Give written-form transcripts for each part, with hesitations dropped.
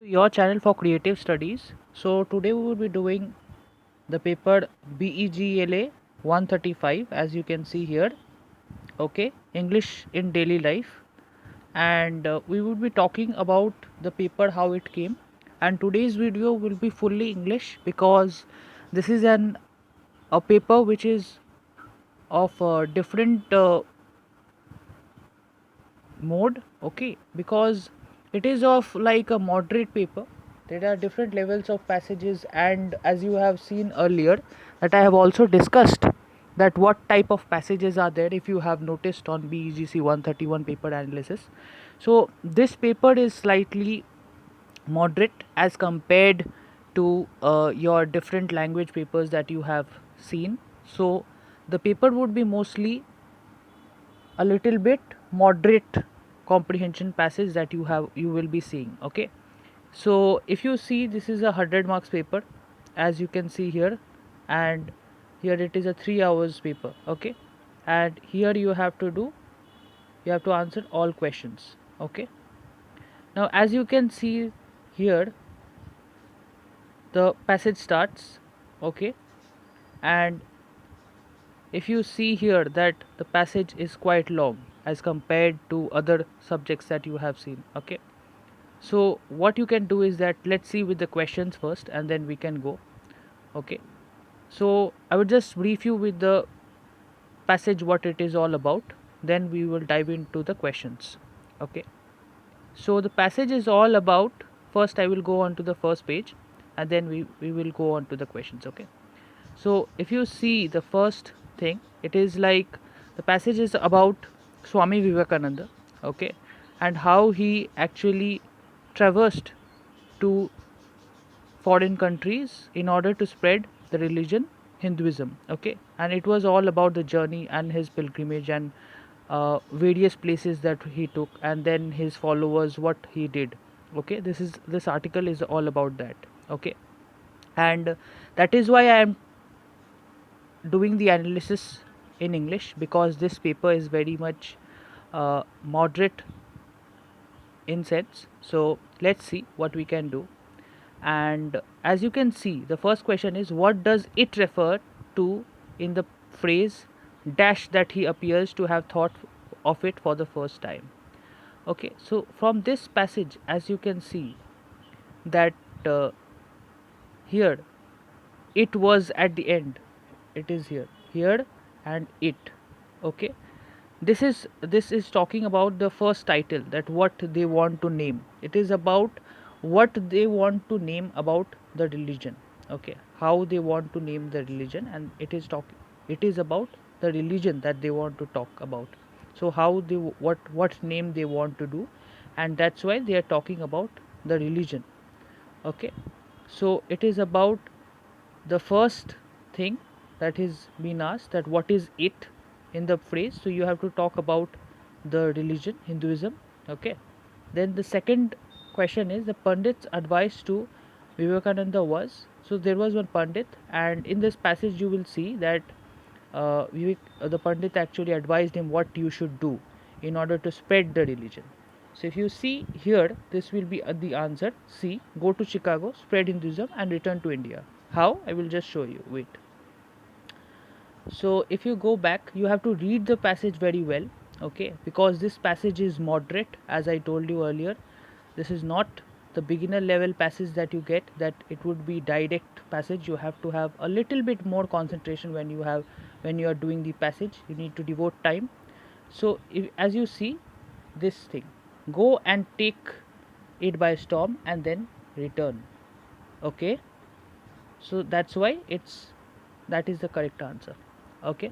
Your channel for creative studies. So today we will be doing the paper BEGLA 135, as you can see here. Okay, English in daily life, and we will be talking about the paper, how it came. And today's video will be fully English because this is an a paper which is of a different mode. Okay, because it is of like a moderate paper. There are different levels of passages, and as you have seen earlier that I have also discussed that what type of passages are there, if you have noticed on BEGC 131 paper analysis. So this paper is slightly moderate as compared to your different language papers that you have seen. So the paper would be mostly a little bit moderate comprehension passage that you will be seeing. Okay, so if you see, this is a 100 marks paper, as you can see here, and here it is a 3 hours paper. Okay, and here you have to answer all questions. Okay, now as you can see here, the passage starts. Okay, and if you see here that the passage is quite long as compared to other subjects that you have seen. Okay, so what you can do is that let's see with the questions first and then we can go. Okay, so I would just brief you with the passage what it is all about, then we will dive into the questions. Okay, so the passage is all about, first I will go on to the first page and then we will go on to the questions. Okay, so if you see the first thing, it is like the passage is about Swami Vivekananda. Okay, and how he actually traversed to foreign countries in order to spread the religion Hinduism. Okay, and it was all about the journey and his pilgrimage and various places that he took, and then his followers what he did. Okay, this article is all about that. Okay, and that is why I am doing the analysis in English, because this paper is very much moderate in sense. So let's see what we can do. And as you can see, the first question is, what does it refer to in the phrase dash that he appears to have thought of it for the first time. Okay, so from this passage, as you can see that here it was at the end, it is here and it. Okay, this is talking about the first title, that what they want to name. It is about what they want to name about the religion. Okay, how they want to name the religion, and it is about the religion that they want to talk about. So how they, what name they want to do, and that's why they are talking about the religion. Okay, so it is about the first thing that is being asked, that what is it in the phrase. So you have to talk about the religion Hinduism. Okay, then the second question is the Pandit's advice to Vivekananda was. So there was one Pandit, and in this passage you will see that the Pandit actually advised him what you should do in order to spread the religion. So if you see here, this will be the answer C. Go to Chicago, spread Hinduism, and return to India. How? I will just show you. Wait. So if you go back, you have to read the passage very well. Okay, because this passage is moderate, as I told you earlier. This is not the beginner level passage that you get, that it would be direct passage. You have to have a little bit more concentration when you are doing the passage. You need to devote time. So if, as you see this thing, go and take it by storm and then return. Okay, so that's why that is the correct answer. Okay,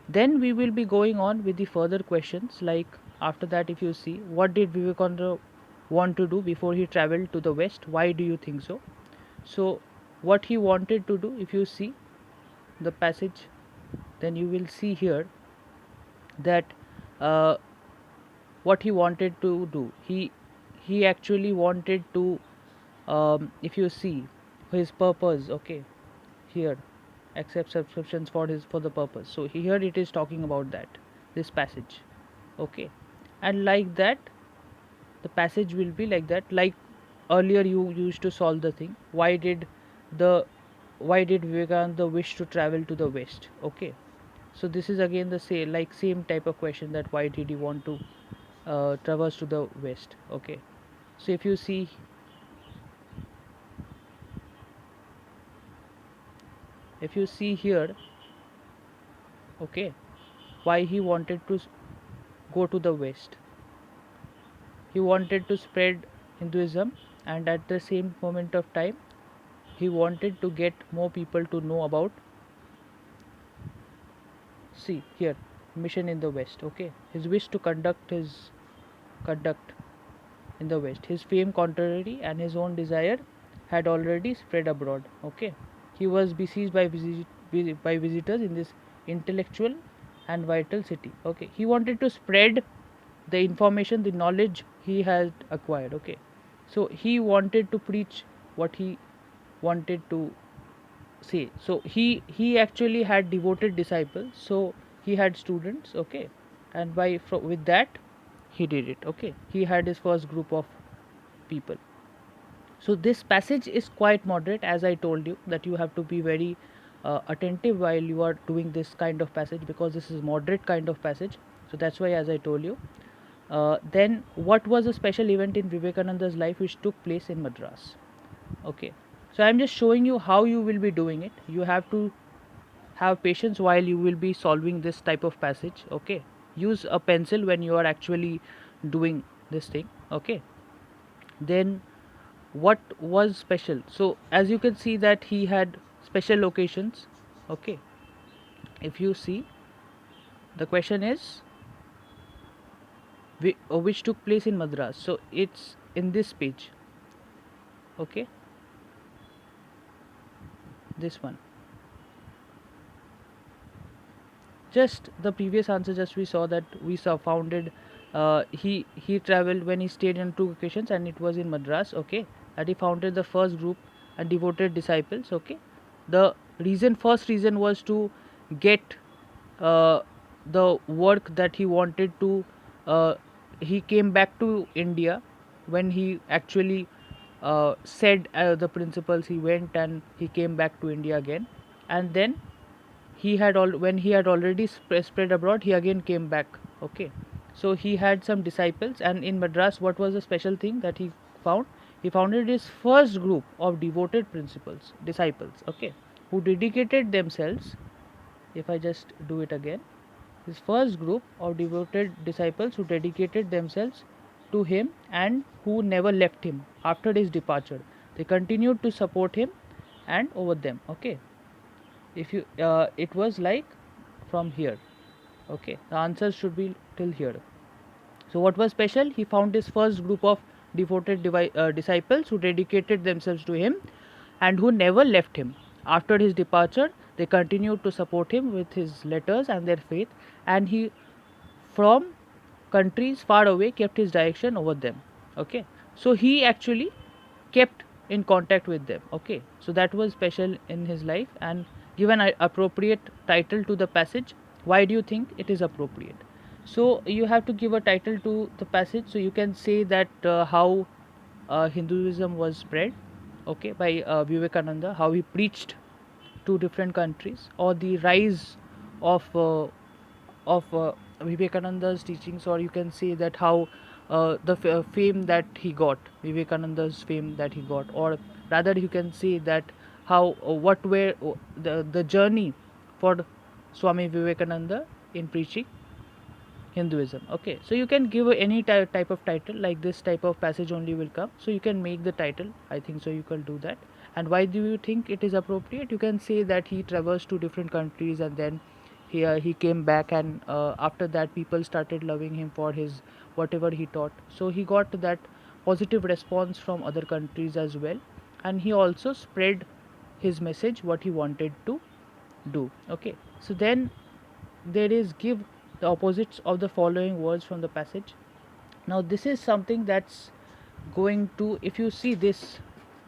then we will be going on with the further questions. Like after that, if you see, what did Vivekananda want to do before he traveled to the west? Why do you think so? So what he wanted to do, if you see the passage, then you will see here that uh, what he wanted to do, he actually wanted to, if you see his purpose. Okay, here, accept subscriptions for the purpose. So here it is talking about that, this passage. Okay, and like that, the passage will be like that. Like earlier you used to solve the thing, the why did Vivekananda wish to travel to the west? Okay, so this is again the same type of question, that why did he want to traverse to the west? Okay, so if you see here, okay, why he wanted to go to the west. He wanted to spread Hinduism, and at the same moment of time he wanted to get more people to know about, see here, mission in the west. Okay, his wish to conduct in the west, his fame, contrary and his own desire, had already spread abroad. Okay, he was besieged by visitors in this intellectual and vital city. Okay, he wanted to spread the information, the knowledge he had acquired. Okay, so he wanted to preach what he wanted to say. So he actually had devoted disciples, so he had students. Okay, and with that he did it. Okay, he had his first group of people. So this passage is quite moderate, as I told you that you have to be very attentive while you are doing this kind of passage, because this is moderate kind of passage. So that's why, as I told you, then what was a special event in Vivekananda's life which took place in Madras? Okay, so I'm just showing you how you will be doing it. You have to have patience while you will be solving this type of passage. Okay, use a pencil when you are actually doing this thing. Okay, then what was special? So as you can see that he had special locations. Okay, if you see, the question is which took place in Madras, so it's in this page. Okay, this one, just the previous answer, just we saw that we saw founded, he traveled when he stayed in two occasions, and it was in Madras. Okay, that he founded the first group and devoted disciples. Okay, the first reason was to get uh, the work that he wanted to, uh, he came back to India when he actually said the principles. He went and he came back to India again, and then when he had already spread abroad, he again came back. Okay, so he had some disciples, and in Madras, what was the special thing that he found? He founded his first group of devoted principles disciples. Okay, who dedicated themselves, if I just do it again, his first group of devoted disciples who dedicated themselves to him and who never left him after his departure. They continued to support him and over them. Okay, if you it was like from here. Okay, the answer should be till here. So what was special? He found his first group of devoted disciples who dedicated themselves to him and who never left him after his departure. They continued to support him with his letters and their faith, and he, from countries far away, kept his direction over them. Okay, so he actually kept in contact with them. Okay, so that was special in his life, and given an appropriate title to the passage. Why do you think it is appropriate? So you have to give a title to the passage, so you can say that how Hinduism was spread, okay, by Vivekananda, how he preached to different countries, or the rise of Vivekananda's teachings, or you can say that how the fame that he got, Vivekananda's fame that he got, or rather you can say that how what were the journey for Swami Vivekananda in preaching Hinduism. Okay, so you can give any type of title, like this type of passage only will come. So you can make the title. I think so. You can do that. And why do you think it is appropriate? You can say that he traversed to different countries, and then he came back, and after that people started loving him for his whatever he taught. So he got that positive response from other countries as well, and he also spread his message, what he wanted to do. Okay, so then there is give the opposites of the following words from the passage. Now this is something that's going to, if you see this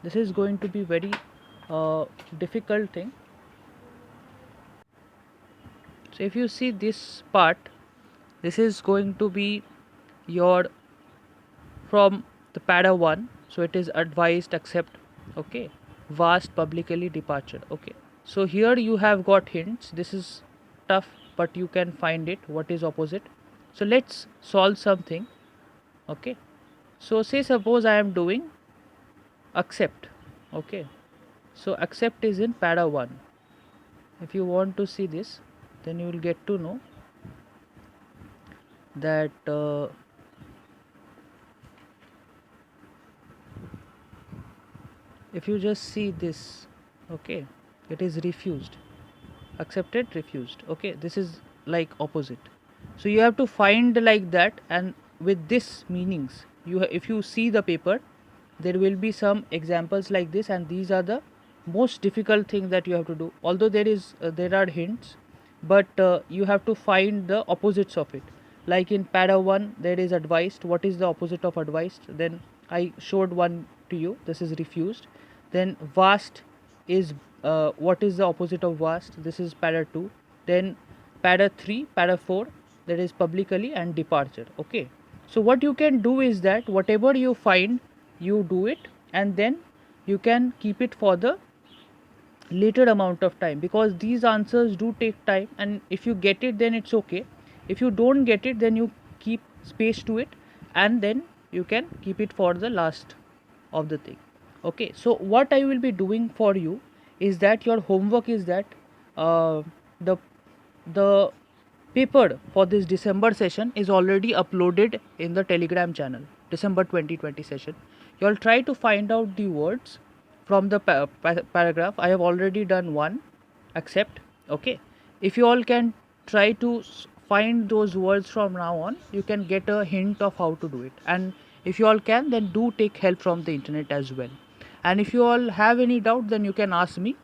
is going to be very difficult thing. So if you see this part, this is going to be your from the para 1. So it is advised, accept. Okay, vast, publicly, departure. Okay, so here you have got hints. This is tough, but you can find it. What is opposite? So let's solve something. Okay, so say suppose I am doing accept. Okay, so accept is in para 1. If you want to see this, then you will get to know that if you just see this, okay, it is refused, accepted, refused. Okay, this is like opposite. So you have to find like that, and with this meanings, if you see the paper, there will be some examples like this, and these are the most difficult thing that you have to do. Although there are hints, but you have to find the opposites of it. Like in para 1 there is advised. What is the opposite of advised? Then I showed one to you. This is refused. Then vast is what is the opposite of vast? This is para 2. Then para 3, para 4, that is publicly and departure. Okay, so what you can do is that whatever you find, you do it, and then you can keep it for the later amount of time, because these answers do take time, and if you get it then it's okay. If you don't get it, then you keep space to it, and then you can keep it for the last of the thing. Okay, so what I will be doing for you is that your homework is that uh, the the paper for this December session is already uploaded in the Telegram channel, December 2020 session. You all try to find out the words from the paragraph. I have already done one, accept. Okay, if you all can try to find those words from now on, you can get a hint of how to do it. And if you all can, then do take help from the internet as well. And if you all have any doubt, then you can ask me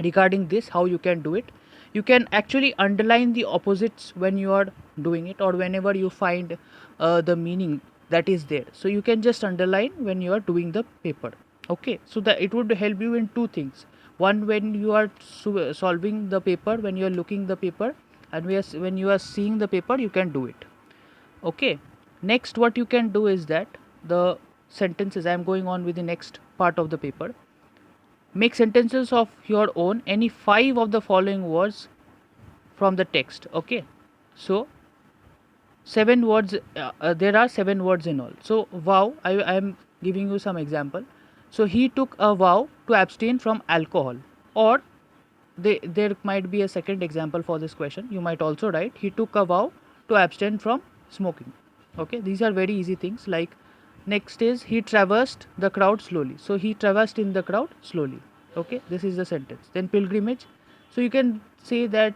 regarding this, how you can do it. You can actually underline the opposites when you are doing it, or whenever you find the meaning that is there, so you can just underline when you are doing the paper. Okay, so that it would help you in two things. One, when you are solving the paper, when you are looking the paper, and when you are seeing the paper, you can do it. Okay, next what you can do is that the sentences, I am going on with the next part of the paper. Make sentences of your own, any 5 of the following words from the text. Okay, so 7 words, there are 7 words in all. So vow, I am giving you some example. So he took a vow to abstain from alcohol. Or there might be a second example for this question. You might also write, he took a vow to abstain from smoking. Okay, these are very easy things. Like next is, he traversed the crowd slowly. So he traversed in the crowd slowly. Okay, this is the sentence. Then pilgrimage. So you can say that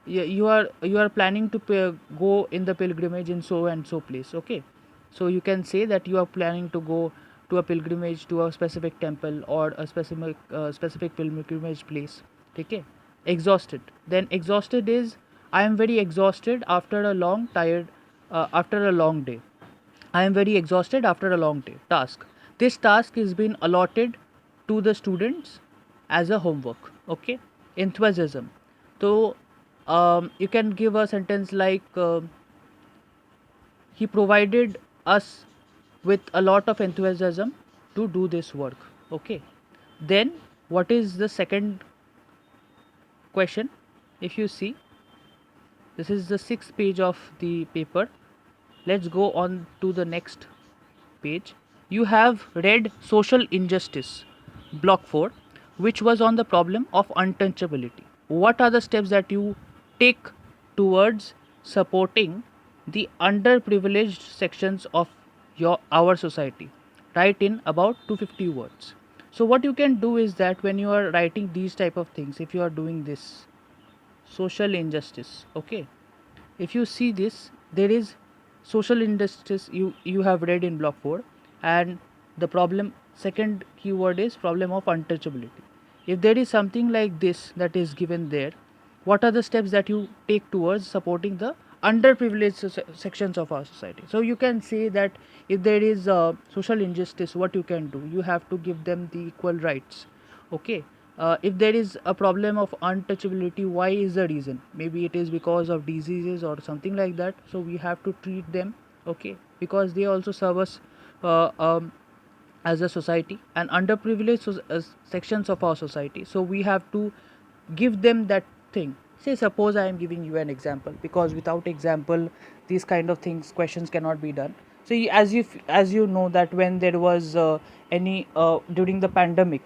you are planning to go in the pilgrimage in so and so place. Okay, so you can say that you are planning to go to a pilgrimage to a specific temple, or a specific pilgrimage place. Okay, exhausted. Then exhausted is, I am very exhausted after a long after a long day. I am very exhausted after a long day. Task. This task is been allotted to the students as a homework. Okay. Enthusiasm. So you can give a sentence like, he provided us with a lot of enthusiasm to do this work. Okay. Then what is the second question? If you see, this is the 6th page of the paper. Let's go on to the next page. You have read Social Injustice, Block 4, which was on the problem of untouchability. What are the steps that you take towards supporting the underprivileged sections of our society? Write in about 250 words. So what you can do is that when you are writing these type of things, if you are doing this social injustice, okay, if you see this, there is social injustice you have read in block 4, and the problem, second keyword is problem of untouchability. If there is something like this that is given there, what are the steps that you take towards supporting the underprivileged sections of our society? So you can say that if there is social injustice, what you can do, you have to give them the equal rights. Okay, if there is a problem of untouchability, why is the reason? Maybe it is because of diseases or something like that, so we have to treat them. Okay, because they also serve us uh, um, as a society and underprivileged sections of our society. So we have to give them that thing. Say suppose I am giving you an example, because without example these kind of things, questions cannot be done. So as you know that when there was any during the pandemic,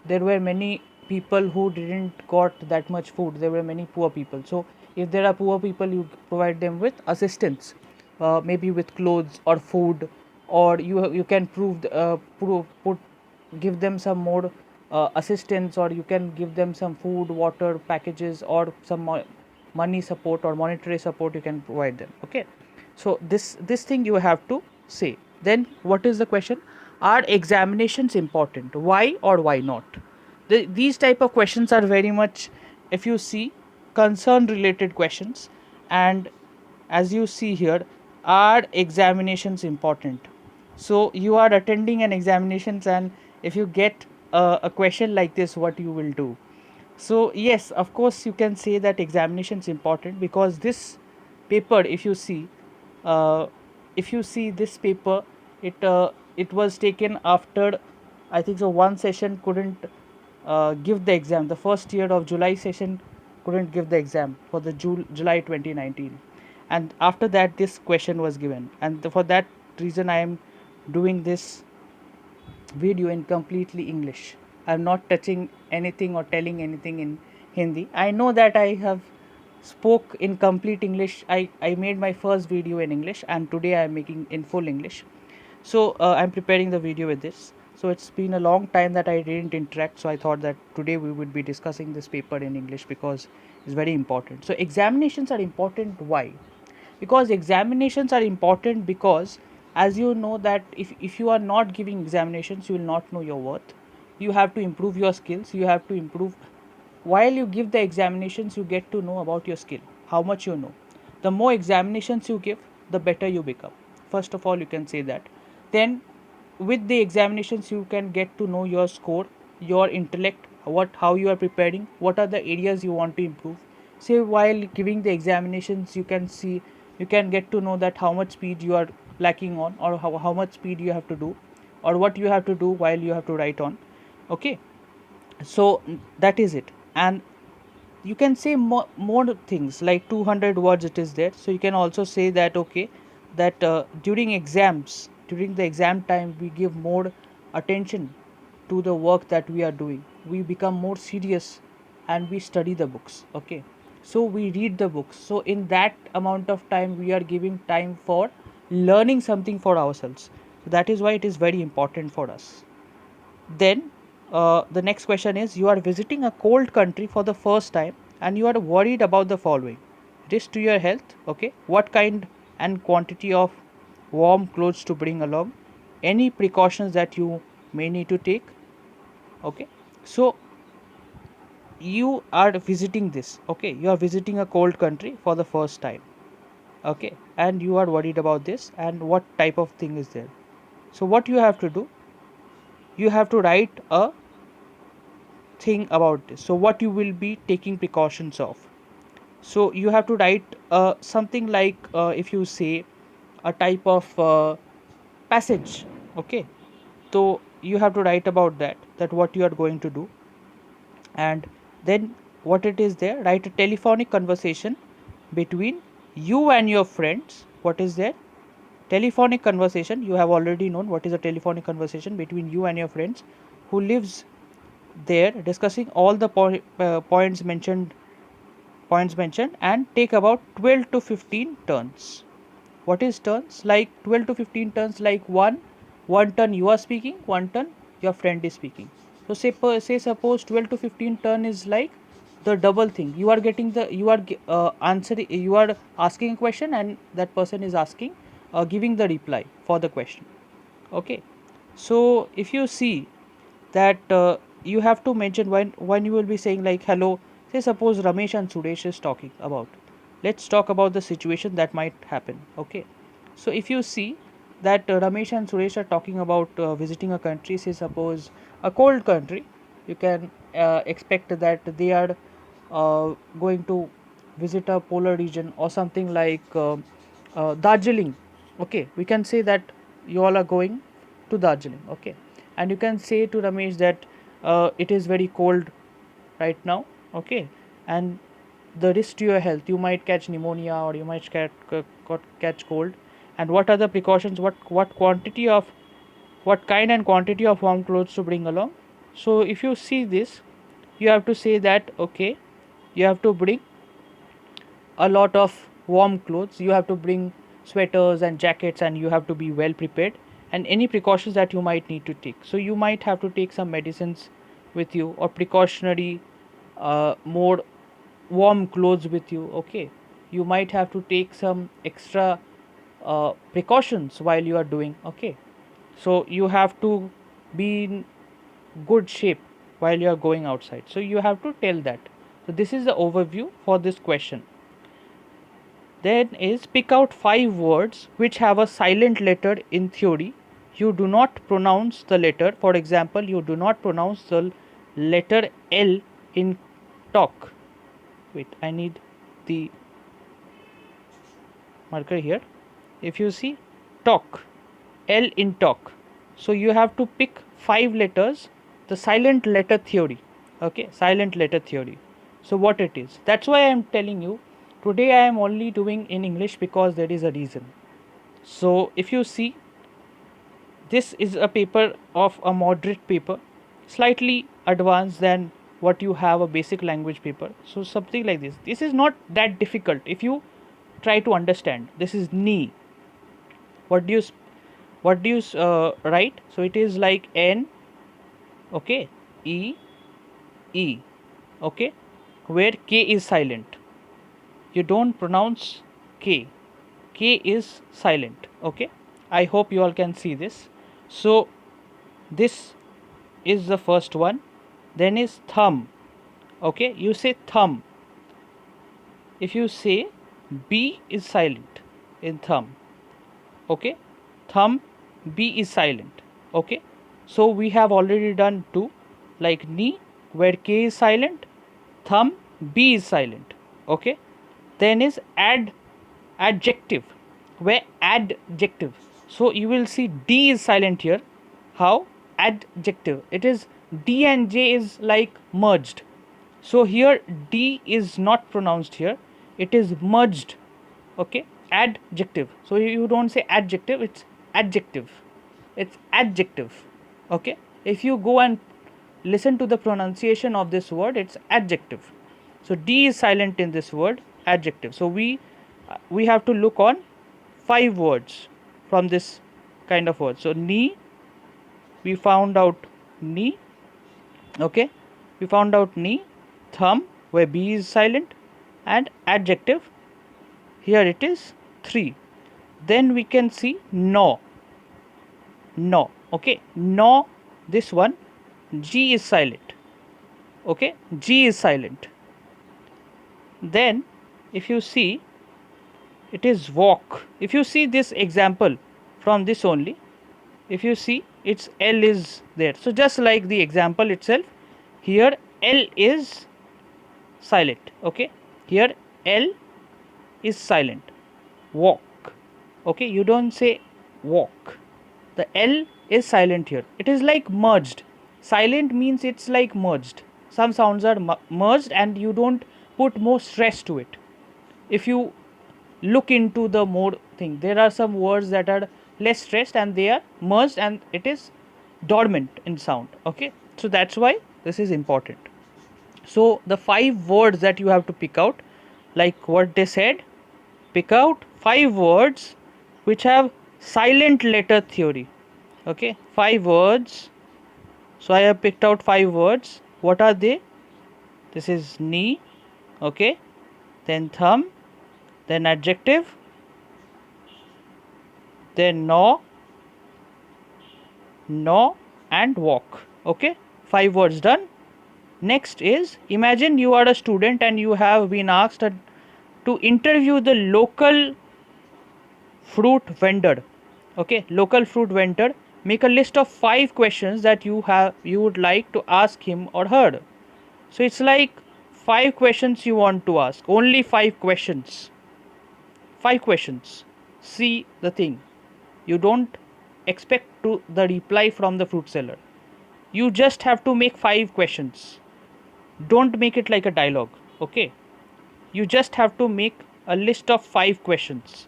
there were many people who didn't got that much food. There were many poor people. So if there are poor people, you provide them with assistance, maybe with clothes or food, or you can give them some more assistance, or you can give them some food, water packages, or some money support or monetary support you can provide them. Okay, so this thing you have to say. Then what is the question? Are examinations important? Why or why not? These type of questions are very much, if you see, concern related questions. And as you see here, are examinations important? So you are attending an examinations, and if you get a question like this, what you will do? So yes, of course you can say that examination is important, because this paper, uh, if you see this paper, it was taken after, I think so, one session couldn't give the exam. The first year of July session couldn't give the exam for the July 2019, and after that this question was given, and for that reason I am doing this video in completely English. I'm not touching anything or telling anything in Hindi. I know that I have spoke in complete English. I made my first video in English, and today I am making in full English. So I'm preparing the video with this. So it's been a long time that I didn't interact. So I thought that today we would be discussing this paper in English, because it's very important. So examinations are important. Why? Because examinations are important because, as you know that if you are not giving examinations, you will not know your worth. You have to improve your skills. You have to improve. While you give the examinations, you get to know about your skill, how much you know. The more examinations you give, the better you become. First of all, you can say that. Then with the examinations, you can get to know your score, your intellect, how you are preparing, what are the areas you want to improve. Say while giving the examinations, you can get to know that how much speed you are lacking on, or how much speed you have to do, or what you have to do while you have to write on. Okay, so that is it. And you can say more things like 200 words it is there. So you can also say that, okay, that during the exam time, we give more attention to the work that we are doing. We become more serious, and we study the books. Okay, so we read the books. So in that amount of time, we are giving time for learning something for ourselves. So that is why it is very important for us. Then the next question is, you are visiting a cold country for the first time, and you are worried about the following: risk to your health. Okay, what kind and quantity of warm clothes to bring along, any precautions that you may need to take. Okay, so you are visiting this. Okay, you are visiting a cold country for the first time. Okay, and you are worried about this, and what type of thing is there. So what you have to do, you have to write a thing about this. So what you will be taking precautions of. So you have to write something like, if you say a type of passage. Okay, so you have to write about that what you are going to do. And then what it is there, write a telephonic conversation between you and your friends. What is there? Telephonic conversation, you have already known what is a telephonic conversation between you and your friends who lives there, discussing all the points mentioned, and take about 12 to 15 turns. What is turns? Like 12 to 15 turns, like one turn you are speaking, one turn your friend is speaking. So say suppose 12 to 15 turn is like the double thing. You are getting the you are answering, you are asking a question, and that person is asking, giving the reply for the question. Okay, so if you see that, you have to mention when you will be saying like, hello, say suppose Ramesh and Suresh is talking about, let's talk about the situation that might happen. Okay, so if you see that, Ramesh and Suresh are talking about visiting a country, say suppose a cold country. You can expect that they are going to visit a polar region, or something like Darjeeling. Okay, we can say that you all are going to Darjeeling. Okay, and you can say to Ramesh that it is very cold right now, okay, and the risk to your health, you might catch pneumonia or you might catch cold, and what are the precautions, what quantity of, what kind and quantity of warm clothes to bring along. So if you see this, you have to say that okay, you have to bring a lot of warm clothes, you have to bring sweaters and jackets, and you have to be well prepared, and any precautions that you might need to take. So you might have to take some medicines with you, or precautionary more warm clothes with you, okay. You might have to take some extra precautions while you are doing, okay. So you have to be in good shape while you are going outside, so you have to tell that. So this is the overview for this question. Then is, pick out 5 words which have a silent letter in theory. You do not pronounce the letter. For example, you do not pronounce the letter L in talk. Wait, I need the marker here. If you see talk, L in talk. So you have to pick 5 letters, the silent letter theory. Okay, silent letter theory. So what it is? That's why I am telling you. Today I am only doing in English because there is a reason. So if you see, this is a paper of a moderate paper, slightly advanced than what you have a basic language paper. So something like this. This is not that difficult if you try to understand. This is knee. What do you write? So it is like N, okay, E, E, okay, where K is silent. You don't pronounce K. K is silent, okay. I hope you all can see this. So this is the first one. Then is thumb, okay. You say thumb. If you say B is silent in thumb, okay, thumb B is silent, okay. So we have already done 2, like knee where K is silent, thumb B is silent, okay. Then is adjective, where adjective, so you will see D is silent here. How? Adjective, it is D and J is like merged, so here D is not pronounced here, it is merged, okay. Adjective, so you don't say adjective, it's adjective, it's adjective, okay. If you go and listen to the pronunciation of this word, it's adjective. So D is silent in this word adjective. So we have to look on 5 words from this kind of word. So knee, we found out knee, okay, we found out knee. Thumb, where B is silent, and adjective, here it is 3. Then we can see no, no, okay, no, this one G is silent, okay, G is silent. Then if you see, it is walk. If you see this example from this only, if you see, its L is there. So just like the example itself, here L is silent, okay, here L is silent. Walk, okay, you don't say walk, the L is silent here, it is like merged. Silent means it's like merged, some sounds are merged and you don't put more stress to it. If you look into the more thing, there are some words that are less stressed and they are merged and it is dormant in sound, okay. So that's why this is important. So the 5 words that you have to pick out, like what they said, pick out 5 words which have silent letter theory, okay, 5 words. So I have picked out 5 words. What are they? This is knee, okay, then thumb, then adjective, then no, no, and walk, okay. 5 words done. Next is, imagine you are a student and you have been asked to interview the local fruit vendor, okay, local fruit vendor. Make a list of 5 questions that you would like to ask him or her. So it's like 5 questions you want to ask, only 5 questions, 5 questions. See the thing, you don't expect to the reply from the fruit seller. You just have to make 5 questions. Don't make it like a dialogue, okay? You just have to make a list of 5 questions,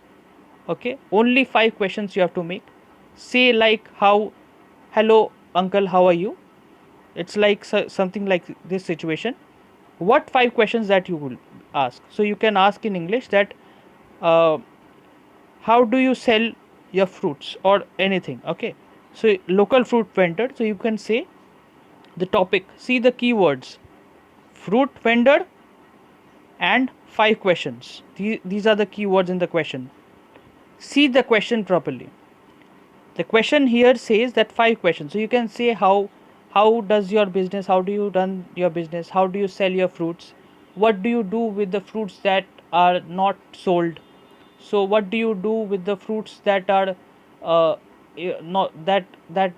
okay? Only 5 questions you have to make. Say like how, hello uncle, how are you? It's like something like this situation. What 5 questions that you will ask? So you can ask in English that uh, how do you sell your fruits or anything, okay? So local fruit vendor, so you can say the topic, see the keywords, fruit vendor and 5 questions. These are the keywords in the question. See the question properly. The question here says that 5 questions, so you can say how does your business, how do you run your business, how do you sell your fruits, what do you do with the fruits that are not sold, so what do you do with the fruits that are uh, not that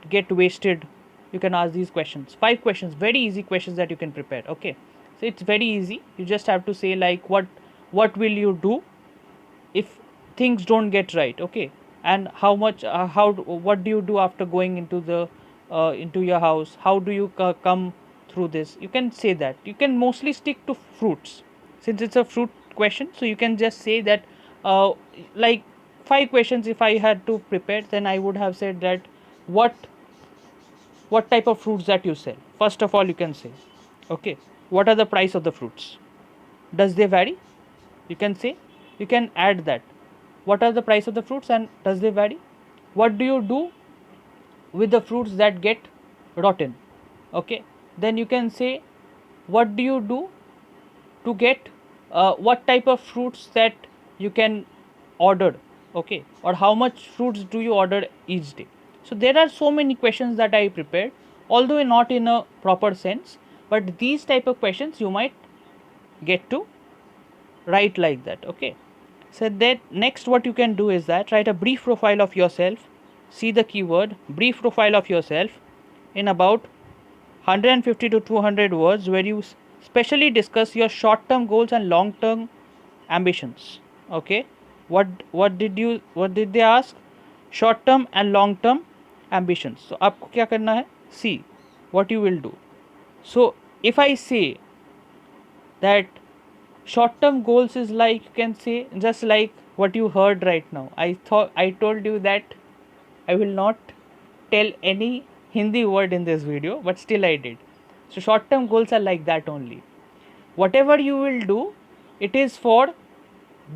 get wasted. You can ask these questions, 5 questions, very easy questions that you can prepare, okay? So it's very easy. You just have to say like what will you do if things don't get right, okay? And how much how what do you do after going into your house, how do you come through this. You can say that. You can mostly stick to fruits since it's a fruit question, so you can just say that uh, like 5 questions. If I had to prepare, then I would have said that what what type of fruits that you sell. First of all, you can say, okay, what are the price of the fruits, does they vary? You can say, you can add that, what are the price of the fruits and does they vary. What do you do with the fruits that get rotten, okay? Then you can say, what do you do to get what type of fruits that you can order, okay? Or how much fruits do you order each day. So there are so many questions that I prepared, although not in a proper sense, but these type of questions you might get to write like that, okay? So that next what you can do is that write a brief profile of yourself. See the keyword brief profile of yourself in about 150 to 200 words, where you specially discuss your short term goals and long term ambitions, okay? What did they ask? Short term and long term ambitions. So आपको क्या करना है? See what you will do. So if I say that short term goals is like, you can say just like what you heard right now. I told you that I will not tell any Hindi word in this video, but still I did. So short term goals are like that only. Whatever you will do, it is for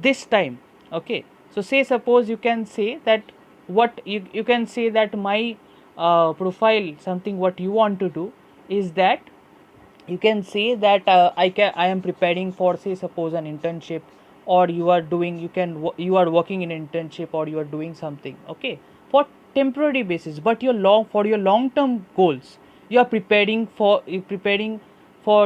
this time, okay? So say suppose you can say that you can say that my profile, something what you want to do is that you can say that I am preparing for, say suppose, an internship, or you are doing, you are working in internship, or you are doing something, okay, for temporary basis, but for your long term goals, you are preparing for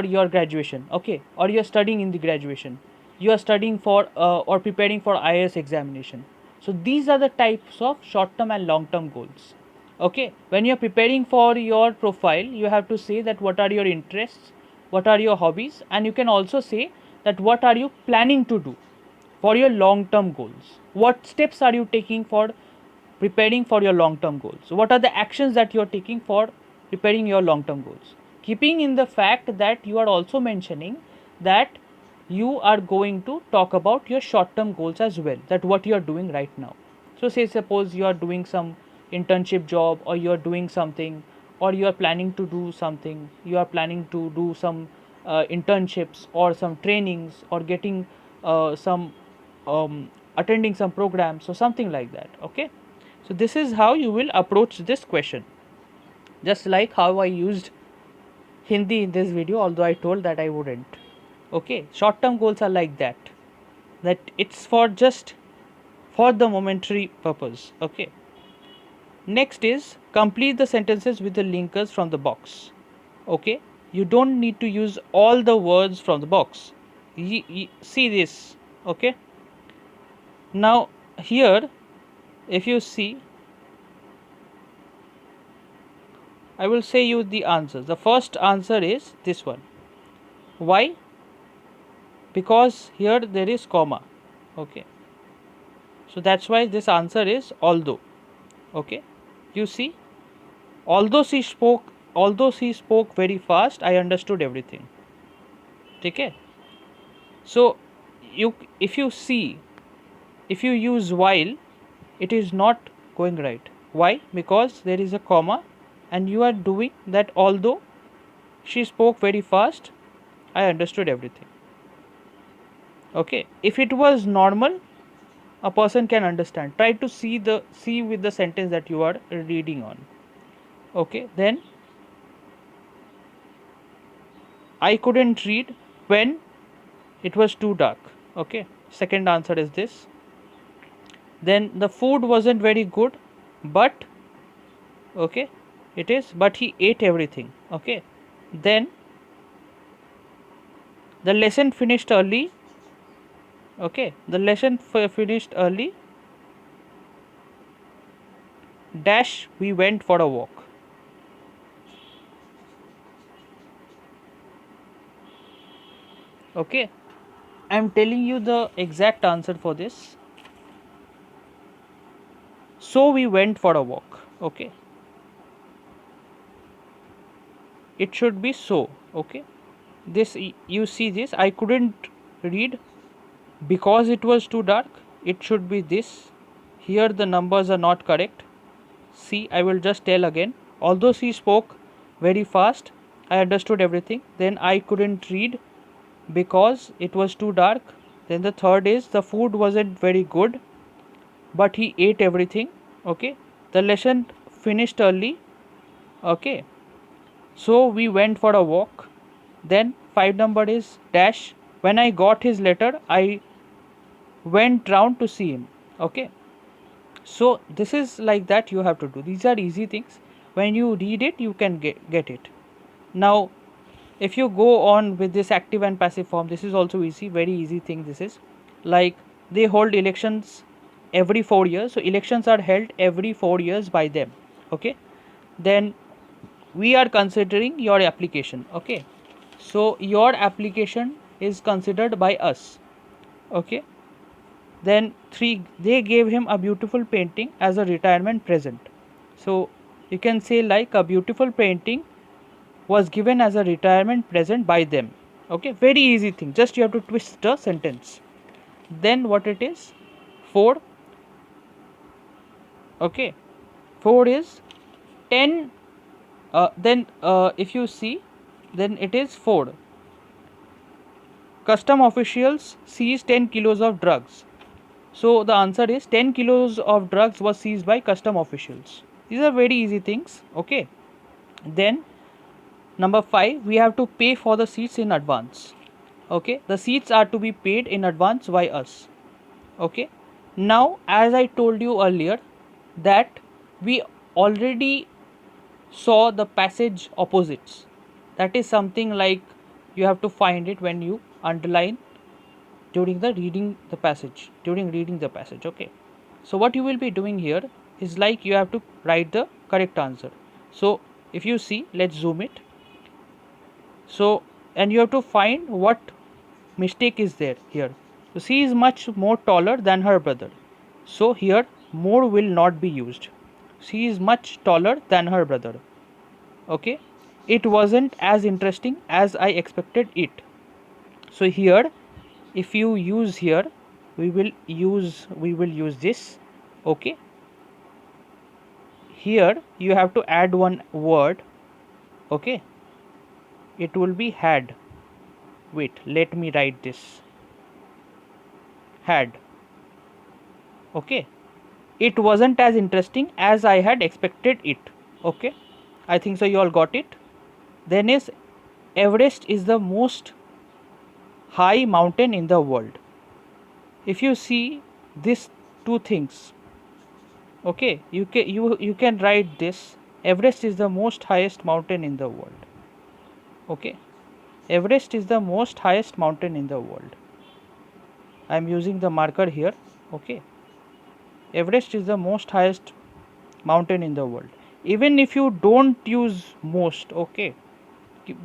your graduation, okay, or you are studying in the graduation, you are studying for or preparing for IAS examination. So these are the types of short term and long term goals, okay? When you are preparing for your profile, you have to say that what are your interests, what are your hobbies, and you can also say that what are you planning to do for your long term goals, what steps are you taking for preparing for your long term goals, what are the actions that you are taking for preparing your long term goals, keeping in the fact that you are also mentioning that you are going to talk about your short term goals as well, that what you are doing right now. So say suppose you are doing some internship job, or you are doing something, or you are planning to do something, you are planning to do some internships or some trainings, or getting some attending some programs or something like that, okay? So this is how you will approach this question, just like how I used Hindi in this video, although I told that I wouldn't, okay? Short term goals are like that it's for just for the momentary purpose, okay? Next is complete the sentences with the linkers from the box, okay? You don't need to use all the words from the box. See this, okay? Now here, if you see, I will say you the answers. The first answer is this one. Why? Because here there is comma, okay? So that's why this answer is although, okay? You see, although she spoke very fast, I understood everything. Okay. So you, if you see, if you use while, it is not going right. Why? Because there is a comma and you are doing that. Although she spoke very fast, I understood everything. Okay. If it was normal, a person can understand. Try to see with the sentence that you are reading on. Okay. Then I couldn't read when it was too dark. Okay. Second answer is this. Then the food wasn't very good, but okay, it is, but he ate everything. Okay. Then the lesson finished early. Okay. The lesson finished early. Dash, we went for a walk. Okay. I am telling you the exact answer for this. So we went for a walk. Okay. It should be so. Okay. This, you see this, I couldn't read because it was too dark. It should be this. Here the numbers are not correct. See, I will just tell again. Although she spoke very fast, I understood everything. Then I couldn't read because it was too dark. Then the third is the food wasn't very good, but he ate everything. Okay. The lesson finished early. Okay. So we went for a walk. Then 5 number is dash. When I got his letter, I went round to see him. Okay. So this is like that you have to do. These are easy things. When you read it, you can get it. Now, if you go on with this active and passive form, this is also easy, very easy thing. This is like they hold elections every 4 years. So elections are held every 4 years by them. Okay. Then we are considering your application. Okay. So your application is considered by us. Okay. Then 3, they gave him a beautiful painting as a retirement present. So you can say like a beautiful painting was given as a retirement present by them. Okay, very easy thing, just you have to twist the sentence. Then what it is, 4. Okay, 4 is 10. Then if you see, then it is 4. Custom officials seized 10 kilos of drugs. So the answer is 10 kilos of drugs was seized by custom officials. These are very easy things. Okay. Then number 5, we have to pay for the seats in advance. Okay. The seats are to be paid in advance by us. Okay. Now, as I told you earlier, that we already saw the passage opposites. That is something like you have to find it when you underline during reading the passage. Okay. So what you will be doing here is like you have to write the correct answer. So if you see, let's zoom it. So, and you have to find what mistake is there here. So she is much more taller than her brother. So here more will not be used. She is much taller than her brother. Okay. It wasn't as interesting as I expected it. So here, if you use here, we will use this. Okay. Here you have to add one word. Okay. It will be had. Wait, let me write this. Had. Okay. It wasn't as interesting as I had expected it. Okay. I think so you all got it. Then is Everest is the most high mountain in the world. If you see these two things, okay, you can write this. Everest is the most highest mountain in the world. Okay. Everest is the most highest mountain in the world. I am using the marker here. Okay. Everest is the most highest mountain in the world. Even if you don't use most, okay,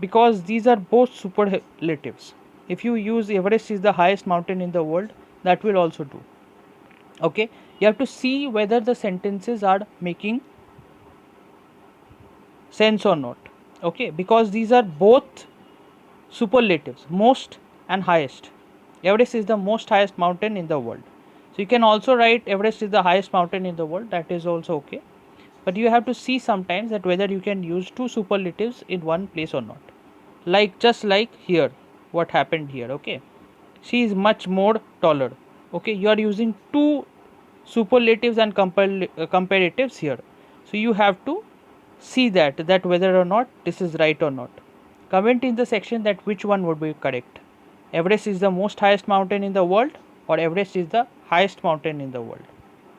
because these are both superlatives. If you use Everest is the highest mountain in the world, that will also do. Okay. You have to see whether the sentences are making sense or not. Okay, because these are both superlatives, most and highest. Everest is the most highest mountain in the world. So you can also write Everest is the highest mountain in the world, that is also okay. But you have to see sometimes that whether you can use two superlatives in one place or not. Like just like here, what happened here, okay? She is much more taller. Okay, you are using two superlatives and comparatives here. So you have to see that whether or not this is right or not. Comment in the section that which one would be correct. Everest is the most highest mountain in the world, or Everest is the highest mountain in the world.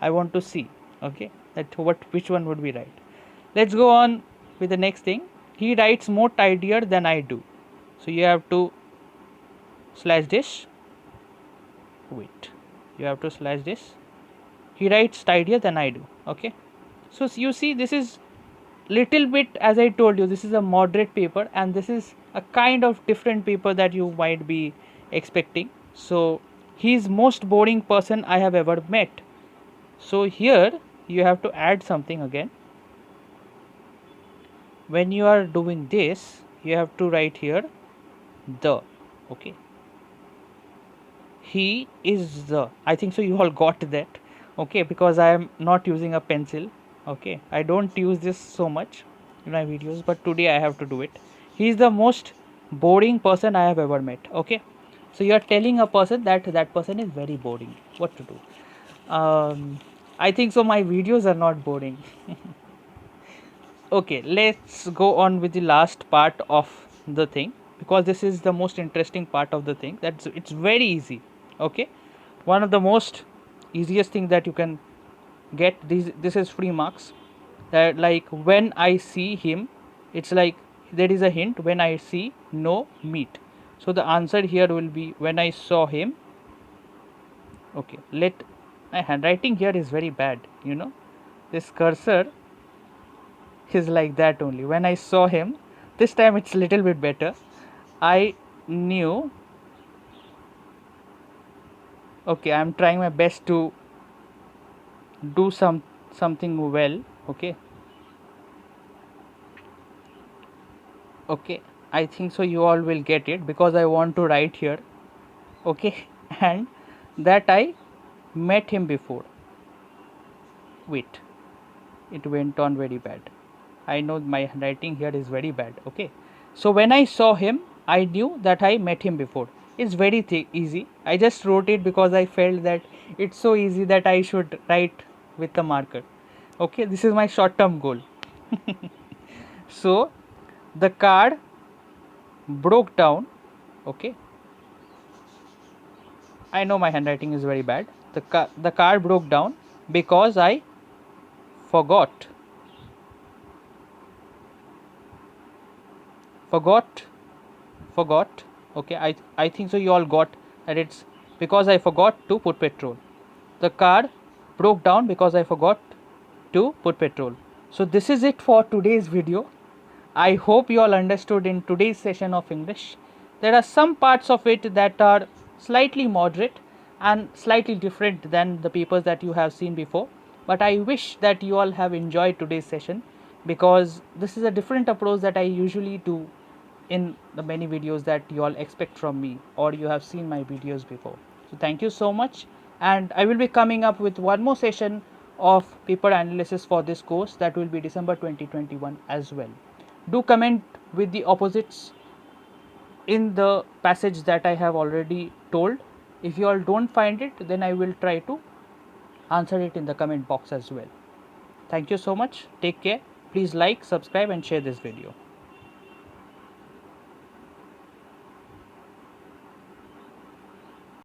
I want to see, okay, that which one would be right. Let's go on with the next thing. He writes more tidier than I do. So you have to slash this. Wait, you have to slash this. He writes tidier than I do. Okay, so you see this is little bit, as I told you, this is a moderate paper, and this is a kind of different paper that you might be expecting. So he is most boring person I have ever met. So here you have to add something again. When you are doing this, you have to write here the. Okay, he is the, I think so you all got that. Okay, because I am not using a pencil. Okay, I don't use this so much in my videos, but today I have to do it. He is the most boring person I have ever met. Okay, so you are telling a person that that person is very boring. What to do? I think so my videos are not boring. Okay, let's go on with the last part of the thing, because this is the most interesting part of the thing. That's, it's very easy. Okay, one of the most easiest thing that you can get, this is free marks. That like when I see him, it's like there is a hint, when I see no meat. So the answer here will be when I saw him. Okay, let, my handwriting here is very bad, you know, this cursor is like that only. When I saw him, this time it's little bit better. I knew. Okay, I'm trying my best to do something well. Okay, okay, I think so you all will get it, because I want to write here. Okay, and that I met him before. Wait, it went on very bad. I know my handwriting here is very bad. Okay, so when I saw him, I knew that I met him before. It's very easy. I just wrote it because I felt that it's so easy that I should write with the marker. Okay, this is my short term goal. So the card broke down. Okay, I know my handwriting is very bad. The card broke down because I forgot. Forgot. Forgot. Okay, I think so you all got that it's because I forgot to put petrol. The car broke down because I forgot to put petrol. So this is it for today's video. I hope you all understood in today's session of English. There are some parts of it that are slightly moderate and slightly different than the papers that you have seen before. But I wish that you all have enjoyed today's session, because this is a different approach that I usually do in the many videos that you all expect from me, or you have seen my videos before. So thank you so much, and I will be coming up with one more session of paper analysis for this course, that will be December 2021 as well. Do comment with the opposites in the passage that I have already told. If you all don't find it, then I will try to answer it in the comment box as well. Thank you so much. Take care. Please like, subscribe and share this video.